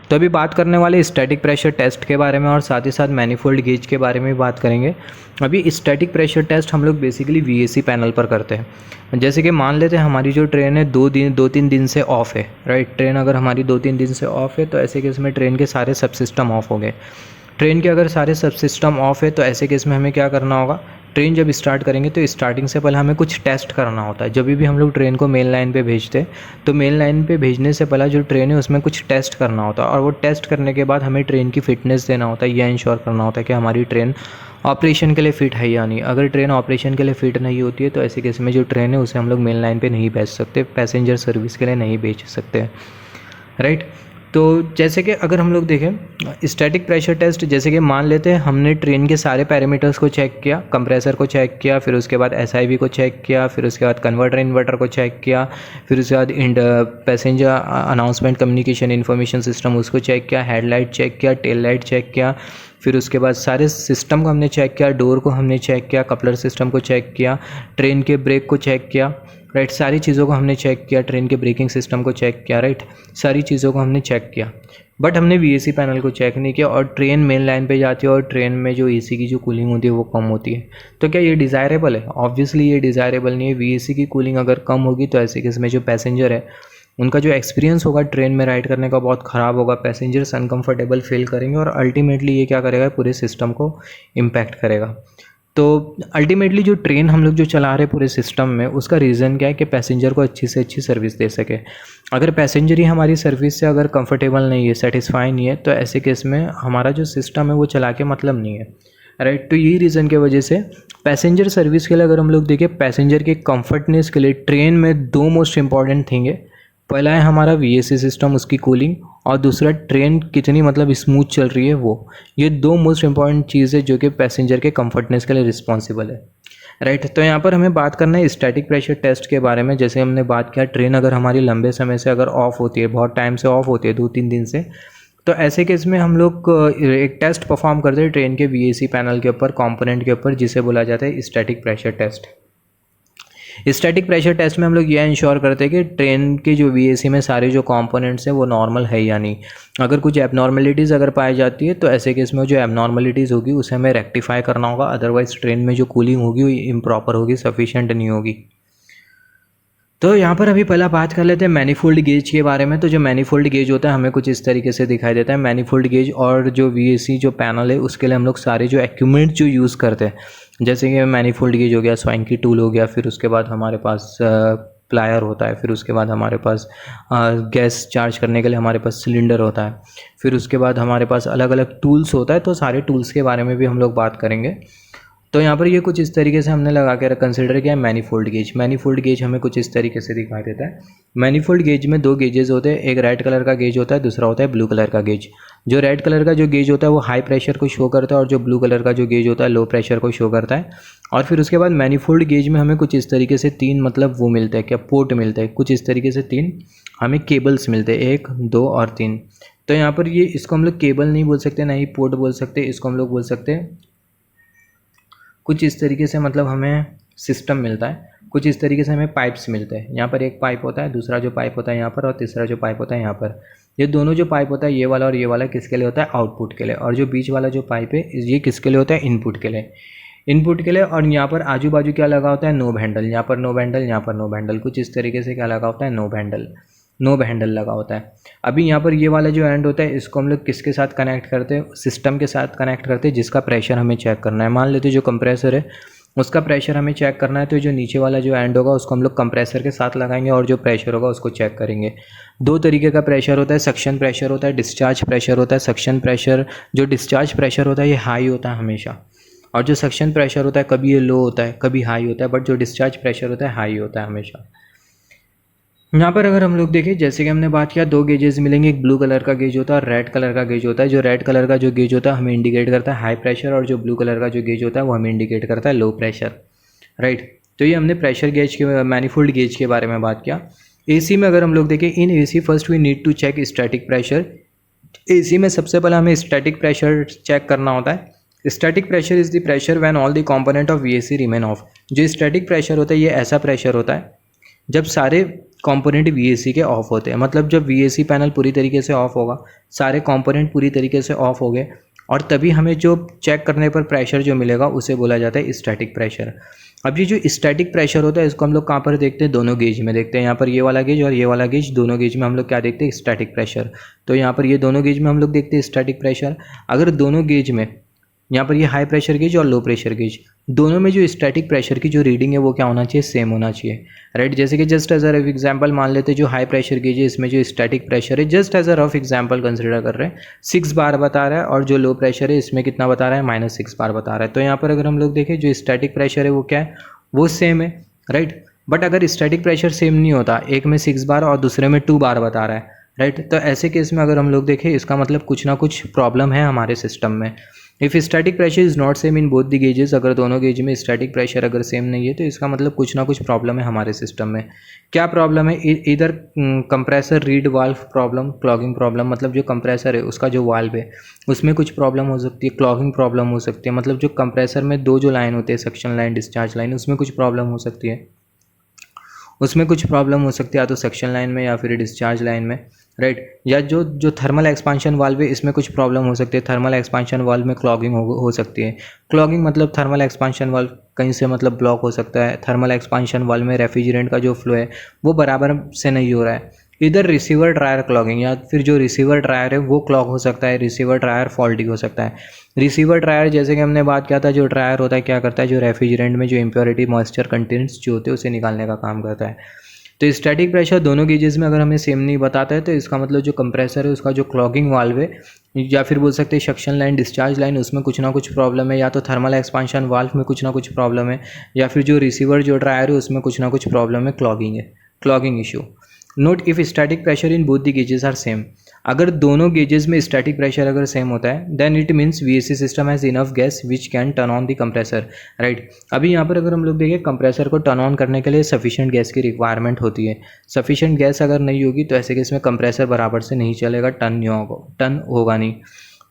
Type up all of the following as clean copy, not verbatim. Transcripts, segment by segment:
तो अभी बात करने वाले स्टैटिक प्रेशर टेस्ट के बारे में और साथ ही साथ मैनीफोल्ड गेज के बारे में भी बात करेंगे। अभी स्टैटिक प्रेशर टेस्ट हम लोग बेसिकली वीएसी पैनल पर करते हैं। जैसे कि मान लेते हैं हमारी जो ट्रेन है 2-3 दिन से ऑफ है, राइट। ट्रेन अगर हमारी 2-3 दिन से ऑफ है तो ऐसे केस में ट्रेन के सारे सब सिस्टम ऑफ हो गए। ट्रेन के अगर सारे सब सिस्टम ऑफ है तो ऐसे केस में हमें क्या करना होगा, ट्रेन जब स्टार्ट करेंगे तो स्टार्टिंग से पहले हमें कुछ टेस्ट करना होता है। जब भी हम लोग ट्रेन को मेन लाइन पे भेजते हैं तो मेन लाइन पे भेजने से पहले जो ट्रेन है उसमें कुछ टेस्ट करना होता है, और वो टेस्ट करने के बाद हमें ट्रेन की फिटनेस देना होता है। यह इंश्योर करना होता है कि हमारी ट्रेन ऑपरेशन के लिए फ़िट है या नहीं। अगर ट्रेन ऑपरेशन के लिए फ़िट नहीं होती है तो ऐसे केस में जो ट्रेन है उसे हम लोग मेन लाइन पर नहीं भेज सकते, पैसेंजर सर्विस के लिए नहीं भेज सकते, राइट। तो जैसे कि अगर हम लोग देखें स्टैटिक प्रेशर टेस्ट, जैसे कि मान लेते हैं हमने ट्रेन के सारे पैरामीटर्स को चेक किया, कंप्रेसर को चेक किया, फिर उसके बाद एसआईवी को चेक किया, फिर उसके बाद कन्वर्टर इन्वर्टर को चेक किया, फिर उसके बाद passenger announcement communication information system उसको चेक किया, हेडलाइट चेक किया, टेल लाइट चेक किया, फिर उसके बाद सारे सिस्टम को हमने चेक किया, डोर को हमने चेक किया, कपलर सिस्टम को चेक किया, ट्रेन के ब्रेक को चेक किया, राइट। सारी चीज़ों को हमने चेक किया, ट्रेन के ब्रेकिंग सिस्टम को चेक किया, राइट। सारी चीज़ों को हमने चेक किया, बट हमने वीएसी पैनल को चेक नहीं किया और ट्रेन मेन लाइन पे जाती है और ट्रेन में जो एसी की जो कूलिंग होती है वो कम होती है। तो क्या ये डिज़ायरेबल है? ऑब्वियसली ये डिज़ायरेबल नहीं है। वीएसी की कूलिंग अगर कम होगी तो ऐसे केस में जो पैसेंजर है उनका जो एक्सपीरियंस होगा ट्रेन में राइड करने का बहुत ख़राब होगा, पैसेंजर्स अनकंफर्टेबल फील करेंगे और अल्टीमेटली ये क्या करेगा, पूरे सिस्टम को इम्पैक्ट करेगा। तो अल्टीमेटली जो ट्रेन हम लोग जो चला रहे पूरे सिस्टम में उसका रीज़न क्या है कि पैसेंजर को अच्छी से अच्छी सर्विस दे सके। अगर पैसेंजर ही हमारी सर्विस से अगर कंफर्टेबल नहीं है, सेटिस्फाई नहीं है, तो ऐसे केस में हमारा जो सिस्टम है वो चला के मतलब नहीं है, राइट। तो यही रीज़न की वजह से पैसेंजर सर्विस के लिए अगर हम लोग देखें, पैसेंजर के कंफर्टनेस के लिए ट्रेन में 2 मोस्ट इंपॉर्टेंट थिंग है। पहला है हमारा वीएसी सिस्टम, उसकी कूलिंग, और दूसरा ट्रेन कितनी मतलब स्मूथ चल रही है वो। ये 2 मोस्ट इंपॉर्टेंट चीज़ है जो कि पैसेंजर के कंफर्टनेस के लिए रिस्पॉन्सिबल है, राइट। तो यहाँ पर हमें बात करना है स्टैटिक प्रेशर टेस्ट के बारे में। जैसे हमने बात किया ट्रेन अगर हमारी लंबे समय से अगर ऑफ होती है, बहुत टाइम से ऑफ होती है, 2-3 दिन से, तो ऐसे केस में हम लोग एक टेस्ट परफॉर्म करते हैं ट्रेन के वीएसी पैनल के ऊपर, कंपोनेंट के ऊपर, जिसे बोला जाता है static pressure test. Static pressure test में हम लोग यह इंश्योर करते हैं कि ट्रेन के जो वीएसी में सारे जो कंपोनेंट्स हैं वो नॉर्मल है या नहीं। अगर कुछ एबनॉर्मलिटीज़ अगर पाई जाती है तो ऐसे केस में जो एबनॉर्मलिटीज़ होगी उसे हमें रेक्टिफाई करना होगा, अदरवाइज ट्रेन में जो कूलिंग होगी वो इम्प्रॉपर होगी, सफिशिएंट नहीं होगी। तो यहाँ पर अभी पहला बात कर लेते हैं मैनीफोल्ड गेज के बारे में। तो जो मैनीफोल्ड गेज होता है हमें कुछ इस तरीके से दिखाई देता है। मैनीफोल्ड गेज और जो वीएसी जो पैनल है उसके लिए हम लोग सारे जो इक्विपमेंट जो यूज़ करते हैं, जैसे कि मैनीफोल्ड गेज हो गया, स्वाइंकी टूल हो गया, फिर उसके बाद हमारे पास प्लायर होता है, फिर उसके बाद हमारे पास गैस चार्ज करने के लिए हमारे पास सिलेंडर होता है, फिर उसके बाद हमारे पास अलग अलग टूल्स होता है। तो सारे टूल्स के बारे में भी हम लोग बात करेंगे। तो यहाँ पर ये कुछ इस तरीके से हमने लगा के कंसिडर किया है मैनीफोल्ड गेज। मैनीफोल्ड गेज हमें कुछ इस तरीके से दिखाई देता है। मैनीफोल्ड गेज में 2 गेजेस होते हैं, एक रेड कलर का गेज होता है, दूसरा होता है ब्लू कलर का गेज। जो रेड कलर का जो गेज होता है वो हाई प्रेशर को शो करता है और जो ब्लू कलर का जो गेज होता है लो प्रेशर को शो करता है। और फिर उसके बाद मैनीफोल्ड गेज में हमें कुछ इस तरीके से 3 मतलब वो मिलते हैं, क्या पोर्ट मिलते हैं, कुछ इस तरीके से 3 हमें केबल्स मिलते हैं, 1, 2 और 3। तो यहाँ पर ये इसको हम लोग केबल नहीं बोल सकते, ना ही पोर्ट बोल सकते, इसको हम लोग बोल सकते हैं कुछ इस तरीके से, मतलब हमें सिस्टम मिलता है। कुछ इस तरीके से हमें पाइप्स मिलते हैं। यहाँ पर एक पाइप होता है, दूसरा जो पाइप होता है यहाँ पर, और तीसरा जो पाइप होता है यहाँ पर। ये दोनों जो पाइप होता है, ये वाला और ये वाला, किसके लिए होता है, आउटपुट के लिए। और जो बीच वाला जो पाइप है ये किसके लिए होता है, इनपुट के लिए, इनपुट के लिए। और यहाँ पर आजू बाजू क्या लगा होता है, नोब हैंडल। यहाँ पर नोब हैंडल, यहाँ पर नोब हैंडल, कुछ इस तरीके से क्या लगा होता है, नोब हैंडल लगा होता है। अभी यहाँ पर ये वाला जो एंड होता है इसको हम लोग किसके साथ कनेक्ट करते हैं, सिस्टम के साथ कनेक्ट करते हैं जिसका प्रेशर हमें चेक करना है। मान लेते हैं जो कंप्रेसर है उसका प्रेशर हमें चेक करना है, तो जो नीचे वाला जो एंड होगा उसको हम लोग कंप्रेसर के साथ लगाएंगे और जो प्रेशर होगा उसको चेक करेंगे। 2 तरीके का प्रेशर होता है, सक्शन प्रेशर होता है, डिस्चार्ज प्रेशर होता है। सक्शन प्रेशर, जो डिस्चार्ज प्रेशर होता है ये हाई होता है हमेशा, और जो सक्शन प्रेशर होता है कभी ये लो होता है, कभी हाई होता है, बट जो डिस्चार्ज प्रेशर होता है हाई होता है हमेशा। यहाँ पर अगर हम लोग देखें, जैसे कि हमने बात किया 2 गेजेस मिलेंगे, एक ब्लू कलर का गेज होता है और रेड कलर का गेज होता है। जो रेड कलर का जो गेज होता है हमें इंडिकेट करता है हाई प्रेशर, और जो ब्लू कलर का जो गेज होता है वो हमें इंडिकेट करता है लो प्रेशर, राइट। तो ये हमने प्रेशर गेज के, मैनीफोल्ड गेज के बारे में बात किया। एसी में अगर हम लोग देखें, in AC first we need to check static pressure. AC में सबसे पहले हमें स्टैटिक प्रेशर चेक करना होता है। Static pressure is the pressure when all the component of VAC remain of. जो स्टैटिक प्रेशर होता है ये ऐसा प्रेशर होता है जब सारे कंपोनेंट वीएसी के ऑफ होते हैं। मतलब जब वीएसी पैनल पूरी तरीके से ऑफ होगा, सारे कंपोनेंट पूरी तरीके से ऑफ हो गए, और तभी हमें जो चेक करने पर प्रेशर जो मिलेगा उसे बोला जाता है स्टैटिक प्रेशर। अब ये जो स्टैटिक प्रेशर होता है इसको हम लोग कहाँ पर देखते हैं, दोनों गेज में देखते हैं। यहाँ पर ये वाला गेज और ये वाला गेज, दोनों गेज में हम लोग क्या देखते हैं, स्टैटिक प्रेशर। तो यहाँ पर ये दोनों गेज में हम लोग देखते हैं स्टैटिक प्रेशर। अगर दोनों गेज में, यहाँ पर ये हाई प्रेशर गेज और लो प्रेशर गेज, दोनों में जो स्टैटिक प्रेशर की जो रीडिंग है वो क्या होना चाहिए, सेम होना चाहिए, राइट। जैसे कि just as a rough example मान लेते हैं, जो हाई प्रेशर गेज है इसमें जो स्टैटिक प्रेशर है, just as a rough example consider कर रहे हैं, 6 बार बता रहा है, और जो लो प्रेशर है इसमें कितना बता रहा है, -6 बार बता रहा है। तो यहाँ पर अगर हम लोग देखें जो स्टैटिक प्रेशर है वो क्या है, वो सेम है, राइट। बट अगर स्टैटिक प्रेशर सेम नहीं होता, एक में 6 बार और दूसरे में 2 बार बता रहा है, राइट, तो ऐसे केस में अगर हम लोग देखें इसका मतलब कुछ ना कुछ प्रॉब्लम है हमारे सिस्टम में। If static pressure is not same in both the gauges, अगर दोनों गेज में स्टैटिक प्रेशर अगर सेम नहीं है तो इसका मतलब कुछ ना कुछ प्रॉब्लम है हमारे सिस्टम में। क्या प्रॉब्लम है, इधर compressor read valve problem, clogging problem, मतलब जो कंप्रेसर है उसका जो वाल्व है उसमें कुछ प्रॉब्लम हो सकती है, क्लॉगिंग प्रॉब्लम हो सकती है, मतलब जो कंप्रेसर में दो जो लाइन होते हैं, सक्शन लाइन, डिस्चार्ज लाइन, उसमें कुछ प्रॉब्लम हो सकती है, उसमें कुछ प्रॉब्लम हो सकती है, या तो सक्शन लाइन में या फिर डिस्चार्ज लाइन में, राइट। या जो थर्मल एक्सपांशन वाल्व है इसमें कुछ प्रॉब्लम हो सकती है, थर्मल एक्सपांशन वाल्व में क्लॉगिंग हो सकती है। क्लॉगिंग मतलब थर्मल एक्सपांशन वाल्व कहीं से मतलब ब्लॉक हो सकता है, थर्मल एक्सपांशन वाल्व में रेफ्रिजरेंट का जो फ्लो है वो बराबर से नहीं हो रहा है। इधर रिसीवर ड्रायर क्लॉगिंग, या फिर जो रिसीवर ड्रायर है वो क्लॉग हो सकता है, रिसीवर ड्रायर फॉल्टी हो सकता है। रिसीवर ड्रायर जैसे कि हमने बात किया था, जो ड्रायर होता है क्या करता है, जो रेफ्रिजरेंट में जो इम्प्योरिटी मॉइस्चर कंटेंट्स जो होते हैं उसे निकालने का काम करता है। तो स्टैटिक प्रेशर दोनों गेजेस में अगर हमें सेम नहीं बताता है तो इसका मतलब जो कंप्रेसर है उसका जो क्लॉगिंग वाल्व है, या फिर बोल सकते हैं सक्शन लाइन, डिस्चार्ज लाइन, उसमें कुछ ना कुछ प्रॉब्लम है, या तो थर्मल एक्सपांशन वाल्व में कुछ ना कुछ प्रॉब्लम है, या फिर जो रिसीवर जो ड्रायर है उसमें कुछ ना कुछ प्रॉब्लम है, clogging issue. Note if static pressure in both the gauges are same, अगर दोनों गेजेस में स्टैटिक प्रेशर अगर सेम होता है then it means VAC system has enough gas which can turn on the compressor, right. अभी यहाँ पर अगर हम लोग देखें कंप्रेसर को टर्न ऑन करने के लिए सफिशिएंट गैस की रिक्वायरमेंट होती है। सफिशिएंट गैस अगर नहीं होगी तो ऐसे केस में कंप्रेसर बराबर से नहीं चलेगा, टर्न होगा नहीं।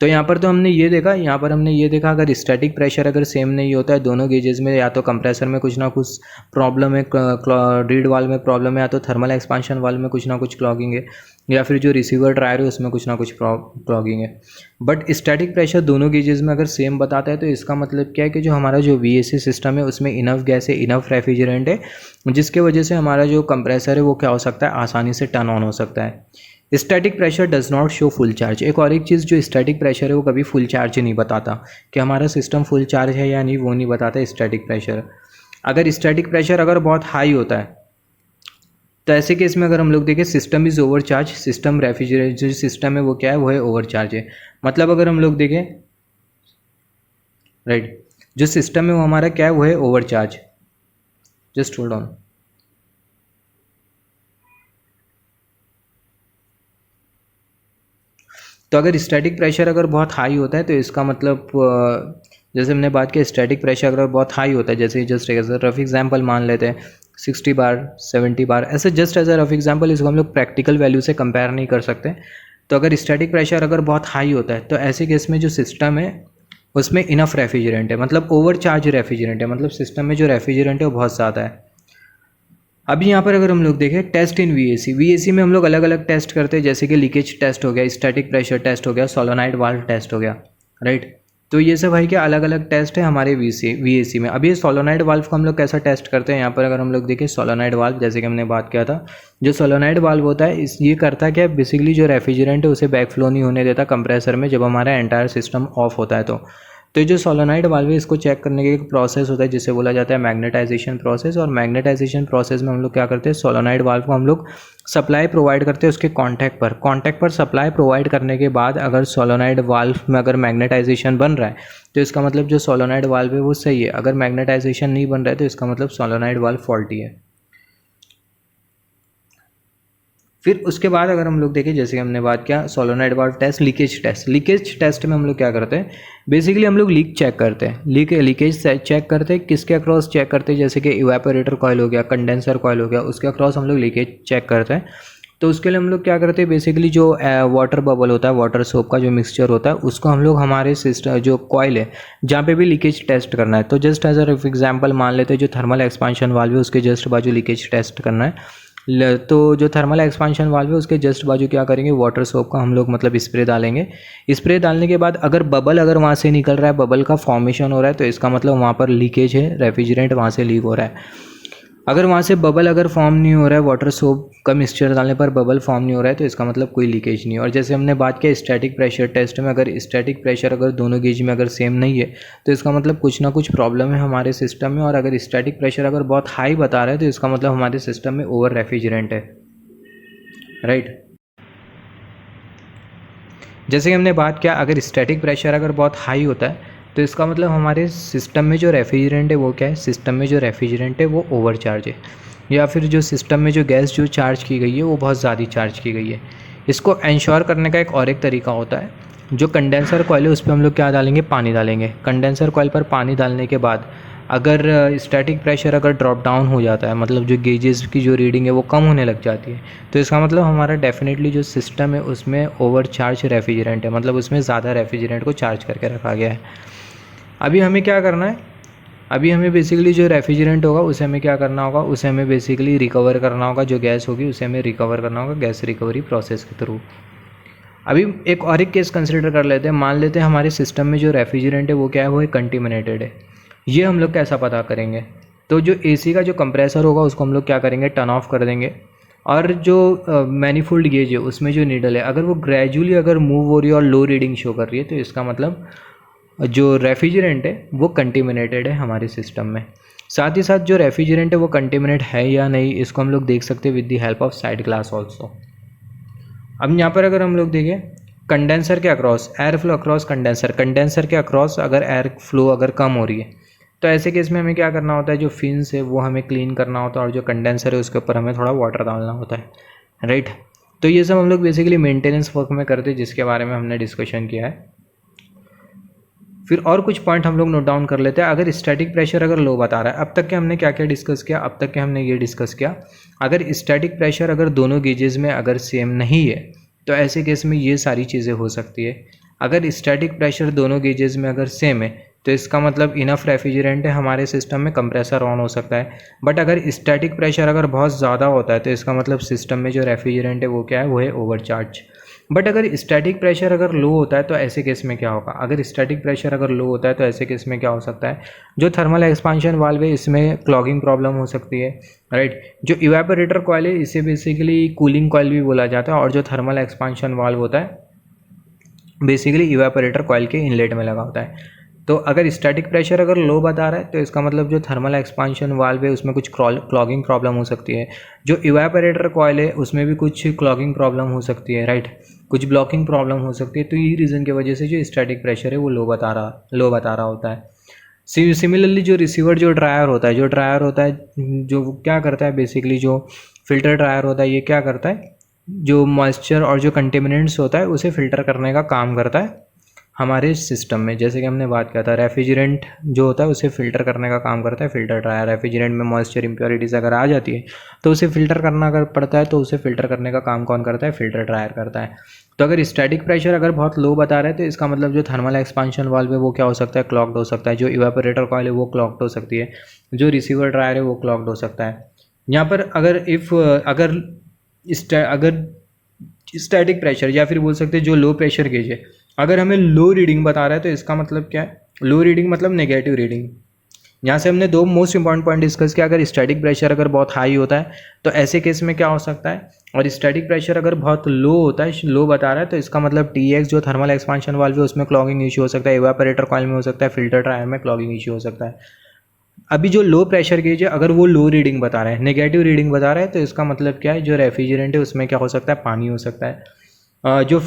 तो यहाँ पर तो हमने ये देखा, अगर स्टैटिक प्रेशर अगर सेम नहीं होता है दोनों गेजेस में, या तो कंप्रेसर में कुछ ना कुछ प्रॉब्लम है, रीड वाल्व में प्रॉब्लम है, या तो थर्मल एक्सपांशन वाल्व में कुछ ना कुछ क्लॉगिंग है, या फिर जो रिसीवर ड्रायर है उसमें कुछ ना कुछ क्लॉगिंग है। बट स्टैटिक प्रेशर दोनों गेजेस में अगर सेम बताता है तो इसका मतलब क्या है कि जो हमारा जो वीएसी सिस्टम है उसमें इनफ गैस है, इनफ रेफ्रिजरेंट है, जिसके वजह से हमारा जो कंप्रेसर है वो क्या हो सकता है, आसानी से टर्न ऑन हो सकता है। Static pressure does not show full charge, एक और एक चीज़ जो स्टैटिक प्रेशर है वो कभी फुल चार्ज नहीं बताता कि हमारा सिस्टम फुल चार्ज है या नहीं, वो नहीं बताता स्टैटिक प्रेशर। अगर स्टैटिक प्रेशर अगर बहुत हाई होता है तो ऐसे केस में अगर हम लोग देखें system is over charge, system refrigerator जो सिस्टम है वो क्या है, वो है ओवर चार्ज है। मतलब अगर हम लोग देखें, राइट, जो सिस्टम है वो हमारा क्या है, वो है over charge. Just hold on. तो अगर स्टैटिक प्रेशर अगर बहुत हाई होता है तो इसका मतलब जैसे हमने बात की स्टैटिक प्रेशर अगर बहुत हाई होता है, जैसे जस्ट एज रफ एग्जांपल मान लेते हैं 60 बार 70 बार, ऐसे just as a rough example, इसको हम लोग प्रैक्टिकल वैल्यू से कंपेयर नहीं कर सकते। तो अगर स्टैटिक प्रेशर अगर बहुत हाई होता है तो ऐसे केस में जो सिस्टम है उसमें इनफ रेफ्रिजरेंट है, मतलब ओवर चार्ज रेफ्रिजरेंट है, मतलब सिस्टम में जो रेफ्रिजरेंट है वो बहुत ज़्यादा है। अभी यहाँ पर अगर हम लोग देखें टेस्ट इन वीएसी में हम लोग अलग अलग टेस्ट करते हैं, जैसे कि लीकेज टेस्ट हो गया, स्टैटिक प्रेशर टेस्ट हो गया, सोलोनाइड वाल्व टेस्ट हो गया, राइट। तो ये सब भाई क्या अलग अलग टेस्ट है हमारे वीएसी में। अभी ये सोलोनाइड वाल्व को हम लोग कैसा टेस्ट करते हैं, यहाँ पर अगर हम लोग देखें सोलोनाइड वाल्व, जैसे कि हमने बात किया था, जो सोलोनाइड वाल्व होता है ये करता क्या है, बेसिकली जो रेफ्रिजरेंट है उसे बैक फ्लो नहीं होने देता कंप्रेसर में जब हमारा एंटायर सिस्टम ऑफ होता है। तो जो सोलोनाइड वाल्व है इसको चेक करने का एक प्रोसेस होता है जिसे बोला जाता है मैग्नेटाइजेशन प्रोसेस। और मैग्नेटाइजेशन प्रोसेस में हम लोग क्या करते हैं, सोलोनाइड वाल्व को हम लोग सप्लाई प्रोवाइड करते हैं उसके कॉन्टैक्ट पर सप्लाई प्रोवाइड करने के बाद अगर सोलोनाइड वाल्व में अगर मैग्नेटाइजेशन बन रहा है तो इसका मतलब जो सोलोनाइड वाल्व है वो सही है। अगर मैग्नेटाइजेशन नहीं बन रहा है तो इसका मतलब सोलोनाइड वाल्व फॉल्टी है। फिर उसके बाद अगर हम लोग देखें, जैसे कि हमने बात किया solenoid valve test, leakage test में हम लोग क्या करते हैं, बेसिकली हम लोग लीक चेक करते हैं, लीकेज चेक करते हैं, किसके अक्रॉस चेक करते हैं, जैसे कि इवेपोरेटर कॉइल हो गया, कंडेंसर कॉइल हो गया, उसके अक्रॉस हम लोग लीकेज चेक करते हैं। तो उसके लिए हम लोग क्या करते हैं, बेसिकली जो वाटर बबल होता है, वाटर सोप का जो मिक्सचर होता है उसको हम लोग हमारे सिस्टम जो कॉइल है जहाँ पे भी लीकेज टेस्ट करना है, तो जस्ट एज अ एग्जांपल मान लेते हैं जो थर्मल एक्सपांशन वाल्व है उसके जस्ट बाजू लीकेज टेस्ट करना है। तो जो थर्मल एक्सपांशन वाल्व है उसके जस्ट बाजू क्या करेंगे, वाटर सोप का हम लोग मतलब स्प्रे डालेंगे। स्प्रे डालने के बाद अगर बबल अगर वहाँ से निकल रहा है, बबल का फॉर्मेशन हो रहा है, तो इसका मतलब वहाँ पर लीकेज है, रेफ्रिजरेंट वहाँ से लीक हो रहा है। अगर वहाँ से बबल अगर फॉर्म नहीं हो रहा है, वाटर सोप का मिक्सचर डालने पर बबल फॉर्म नहीं हो रहा है, तो इसका मतलब कोई लीकेज नहीं है। और जैसे हमने बात किया स्टैटिक प्रेशर टेस्ट में, अगर स्टैटिक प्रेशर अगर दोनों गेज में अगर सेम नहीं है तो इसका मतलब कुछ ना कुछ प्रॉब्लम है हमारे सिस्टम में। और अगर स्टैटिक प्रेशर अगर बहुत हाई बता रहा है तो इसका मतलब हमारे सिस्टम में ओवर रेफ्रिजरेंट है, राइट। जैसे कि हमने बात किया, अगर स्टैटिक प्रेशर अगर बहुत हाई होता है तो इसका मतलब हमारे सिस्टम में जो रेफ्रिजरेंट है वो क्या है, सिस्टम में जो रेफ्रिजरेंट है वो ओवर चार्ज है, या फिर जो सिस्टम में जो गैस जो चार्ज की गई है वो बहुत ज़्यादा चार्ज की गई है। इसको इंश्योर करने का एक तरीका होता है, जो कंडेंसर कॉइल है उस पर हम लोग क्या डालेंगे, पानी डालेंगे। कंडेंसर कॉइल पर पानी डालने के बाद अगर स्टैटिक प्रेशर अगर ड्रॉप डाउन हो जाता है, मतलब जो गेजेस की जो रीडिंग है वो कम होने लग जाती है, तो इसका मतलब हमारा डेफिनेटली जो सिस्टम है उसमें ओवर चार्ज रेफ्रिजरेंट है, मतलब उसमें ज़्यादा रेफ्रिजरेंट को चार्ज करके रखा गया है। अभी हमें क्या करना है, अभी हमें बेसिकली जो रेफ्रिजरेंट होगा उसे हमें क्या करना होगा, उसे हमें बेसिकली रिकवर करना होगा, जो गैस होगी उसे हमें रिकवर करना होगा गैस रिकवरी प्रोसेस के थ्रू। अभी एक केस कंसिडर कर लेते हैं, मान लेते हैं हमारे सिस्टम में जो रेफ्रिजरेंट है वो क्या है, वो कंटेमिनेटेड है। ये हम लोग कैसा पता करेंगे, तो जो एसी का जो कंप्रेसर होगा उसको हम लोग क्या करेंगे, टर्न ऑफ कर देंगे। और जो मैनिफोल्ड गेज है उसमें जो नीडल है अगर वो ग्रेजुअली अगर मूव हो रही है और लो रीडिंग शो कर रही है, तो इसका मतलब जो रेफ्रिजरेंट है वो कंटेमिनेटेड है हमारे सिस्टम में। साथ ही साथ जो रेफ्रिजरेंट है वो कंटेमिनेट है या नहीं, इसको हम लोग देख सकते हैं with the help of side glass also. अब यहाँ पर अगर हम लोग देखें कंडेंसर के across, air flow across condenser के अक्रॉस अगर एयर फ्लो अगर कम हो रही है, तो ऐसे केस में हमें क्या करना होता है, जो फिन्स है वो हमें क्लीन करना होता है, और जो कंडेंसर है उसके ऊपर हमें थोड़ा वाटर डालना होता है, राइट। तो ये सब हम लोग बेसिकली मेंटेनेंस वर्क में करते हैं, जिसके बारे में हमने डिस्कशन किया है। फिर और कुछ पॉइंट हम लोग नोट डाउन कर लेते हैं। अगर स्टैटिक प्रेशर अगर लो बता रहा है, अब तक के हमने क्या क्या डिस्कस किया, अब तक के हमने ये डिस्कस किया, अगर स्टैटिक प्रेशर अगर दोनों गेजेस में अगर सेम नहीं है तो ऐसे केस में ये सारी चीज़ें हो सकती है। अगर स्टैटिक प्रेशर दोनों गेजेस में अगर सेम है तो इसका मतलब इनफ रेफ्रिजरेंट है हमारे सिस्टम में, कंप्रेसर ऑन हो सकता है। बट अगर स्टैटिक प्रेशर अगर बहुत ज़्यादा होता है तो इसका मतलब सिस्टम में जो रेफ्रिजरेंट है वो क्या है, वो है ओवरचार्ज। बट अगर स्टैटिक प्रेशर अगर लो होता है तो ऐसे केस में क्या होगा, अगर स्टैटिक प्रेशर अगर लो होता है तो ऐसे केस में क्या हो सकता है, जो थर्मल एक्सपांशन वाल्व है इसमें क्लॉगिंग प्रॉब्लम हो सकती है, राइट। जो इवेपोरेटर कॉइल है इसे बेसिकली कूलिंग कॉइल भी बोला जाता है, और जो थर्मल एक्सपांशन वाल्व होता है बेसिकली इवेपोरेटर कॉइल के इनलेट में लगा होता है। तो अगर स्टैटिक प्रेशर अगर लो बता रहा है तो इसका मतलब जो थर्मल एक्सपांशन वाल्व है उसमें कुछ क्लॉगिंग प्रॉब्लम हो सकती है। जो इवेपोरेटर कॉइल है उसमें भी कुछ क्लॉगिंग प्रॉब्लम हो सकती है, राइट, कुछ ब्लॉकिंग प्रॉब्लम हो सकती है। तो यही रीज़न की वजह से जो स्टैटिक प्रेशर है वो लो बता रहा होता है। सिमिलरली जो रिसीवर जो ड्रायर होता है जो क्या करता है, बेसिकली जो फिल्टर ड्रायर होता है ये क्या करता है, जो मॉइस्चर और जो कंटेमिनेंट्स होता है उसे फ़िल्टर करने का काम करता है हमारे सिस्टम में। जैसे कि हमने बात किया था, रेफ्रिजरेंट जो होता है उसे फ़िल्टर करने का काम करता है फिल्टर ड्रायर। रेफ्रिजरेंट में मॉइस्चर इम्प्योरिटीज़ अगर आ जाती है तो उसे फ़िल्टर करना अगर पड़ता है, तो उसे फ़िल्टर करने का काम कौन करता है, फिल्टर ड्रायर करता है। तो अगर स्टैटिक प्रेशर अगर बहुत लो बता रहा है तो इसका मतलब जो थर्मल एक्सपांशन वाल्व है वो क्या हो सकता है, क्लॉग्ड हो सकता है। जो इवेपोरेटर कॉइल है वो क्लॉग्ड हो सकती है, जो रिसीवर ड्रायर है वो क्लॉग्ड हो सकता है। यहाँ पर अगर स्टैटिक प्रेशर या फिर बोल सकते हैं जो लो प्रेशर गेज है अगर हमें लो रीडिंग बता रहा है तो इसका मतलब क्या है, लो रीडिंग मतलब नेगेटिव रीडिंग। यहाँ से हमने दो मोस्ट इंपॉर्टेंट पॉइंट डिस्कस किया। अगर स्टैटिक प्रेशर अगर बहुत हाई होता है तो ऐसे केस में क्या हो सकता है, और स्टैटिक प्रेशर अगर बहुत लो होता है, लो बता रहा है, तो इसका मतलब TX जो थर्मल एक्सपांशन वाल्व है उसमें क्लॉगिंग इशू हो सकता है, इवेपोरेटर कॉइल में हो सकता है, फिल्टर ड्रायर में क्लॉगिंग इशू हो सकता है। अभी जो लो प्रेशर गेज है अगर वो लो रीडिंग बता रहा है, नेगेटिव रीडिंग बता रहा है, तो इसका मतलब क्या है, जो रेफ्रिजरेंट है उसमें क्या हो सकता है, पानी हो सकता है। जो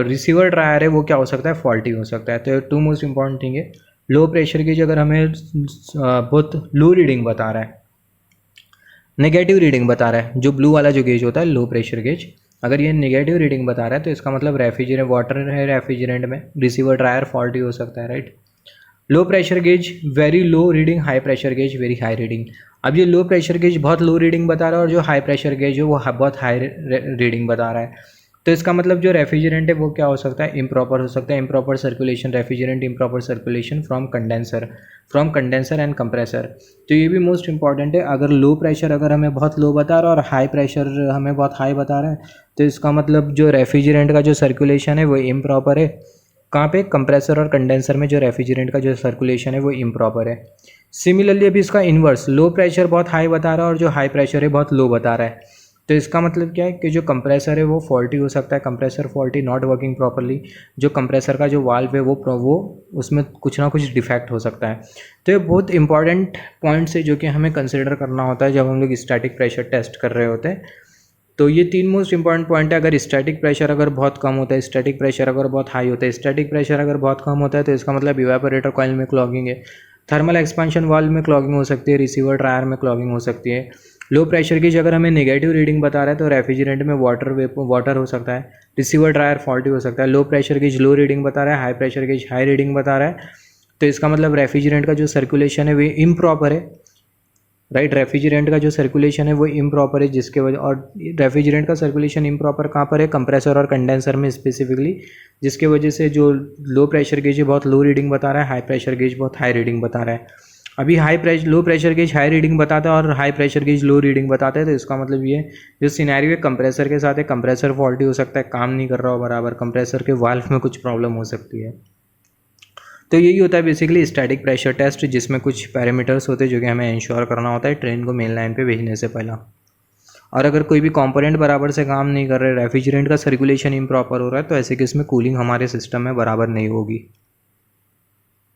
रिसीवर ड्रायर है वो क्या हो सकता है, फॉल्टी हो सकता है। तो टू मोस्ट इंपॉर्टेंट थिंग है, लो प्रेशर गेज अगर हमें बहुत लो रीडिंग बता रहा है, नेगेटिव रीडिंग बता रहा है, जो ब्लू वाला जो गेज होता है लो प्रेशर गेज, अगर ये नेगेटिव रीडिंग बता रहा है तो इसका मतलब रेफ्रिजरेंट वाटर है, रेफ्रिजरेंट में रिसीवर ड्रायर फॉल्टी हो सकता है, right. Low pressure gauge very low reading, high pressure gauge very high reading. अब ये लो प्रेशर गेज बहुत लो रीडिंग बता रहा है और जो हाई प्रेशर गेज है वो बहुत हाई रीडिंग बता रहा है। तो इसका मतलब जो रेफ्रिजरेंट है वो क्या हो सकता है, इम्प्रॉपर हो सकता है। Improper circulation refrigerant, improper circulation from condenser and compressor. तो ये भी मोस्ट इंपॉर्टेंट है। अगर लो प्रेशर अगर हमें बहुत लो बता रहा है और हाई प्रेशर हमें बहुत हाई बता रहा है, तो इसका मतलब जो रेफ्रिजरेंट का जो सर्कुलेशन है वो इम्प्रॉपर है। कहाँ पे, कंप्रेसर और कंडेंसर में जो रेफ्रिजरेंट का जो सर्कुलेशन है वो इम्प्रॉपर है। सिमिलरली अभी इसका इन्वर्स, लो प्रेशर बहुत हाई बता रहा है और जो हाई प्रेशर है बहुत लो बता रहा है। तो इसका मतलब क्या है कि जो कंप्रेसर है वो फॉल्टी हो सकता है, compressor faulty, not working properly. जो कंप्रेसर का जो वाल्व है वो उसमें कुछ ना कुछ डिफेक्ट हो सकता है। तो ये बहुत इंपॉर्टेंट पॉइंट्स है जो कि हमें कंसिडर करना होता है जब हम लोग स्टैटिक प्रेशर टेस्ट कर रहे होते हैं। तो ये 3 मोस्ट इंपॉर्टेंट पॉइंट है। अगर स्टैटिक प्रेशर अगर बहुत कम होता है, स्टैटिक प्रेशर अगर बहुत हाई होता है, स्टैटिक प्रेशर अगर बहुत कम होता है, तो इसका मतलब इवेपोरेटर कॉइल में क्लॉगिंग है, थर्मल एक्सपेंशन वाल्व में क्लॉगिंग हो सकती है, रिसीवर ड्रायर में क्लॉगिंग हो सकती है। लो प्रेशर गेज अगर हमें नेगेटिव रीडिंग बता रहा है तो रेफ्रिजरेंट में वाटर हो सकता है, रिसीवर ड्रायर फॉल्टी हो सकता है। लो प्रेशर गेज लो रीडिंग बता रहा है, high pressure gauge high reading बता रहा है, तो इसका मतलब रेफ्रिजरेंट का जो सर्कुलेशन है वो इम्प्रॉपर है, राइट। रेफ्रिजरेंट का जो सर्कुलेशन है वो इम्प्रॉपर है, जिसके वजह, और रेफ्रिजरेंट का सर्कुलेशन इम्प्रॉपर कहाँ पर है, कंप्रेसर और कंडेंसर में स्पेसिफिकली, जिसके वजह से जो लो प्रेशर गेज है बहुत लो रीडिंग बता रहा है, हाई प्रेशर गेज बहुत हाई रीडिंग बता रहा है। अभी low pressure gauge high reading बताता है और हाई प्रेशर गेज लो रीडिंग बताता है, तो इसका मतलब ये जो सिनेरियो है कंप्रेसर के साथ है, कंप्रेसर फॉल्टी हो सकता है, काम नहीं कर रहा हो बराबर, कंप्रेसर के वाल्व में कुछ प्रॉब्लम हो सकती है। तो यही होता है बेसिकली स्टैटिक प्रेशर टेस्ट, जिसमें कुछ पैरामीटर्स होते हैं जो कि हमें इंश्योर करना होता है ट्रेन को मेन लाइन पे भेजने से पहला। और अगर कोई भी कंपोनेंट बराबर से काम नहीं कर रहे, रेफ्रिजरेंट का सर्कुलेशन इम्प्रॉपर हो रहा है, तो ऐसे केस में कूलिंग हमारे सिस्टम में बराबर नहीं होगी।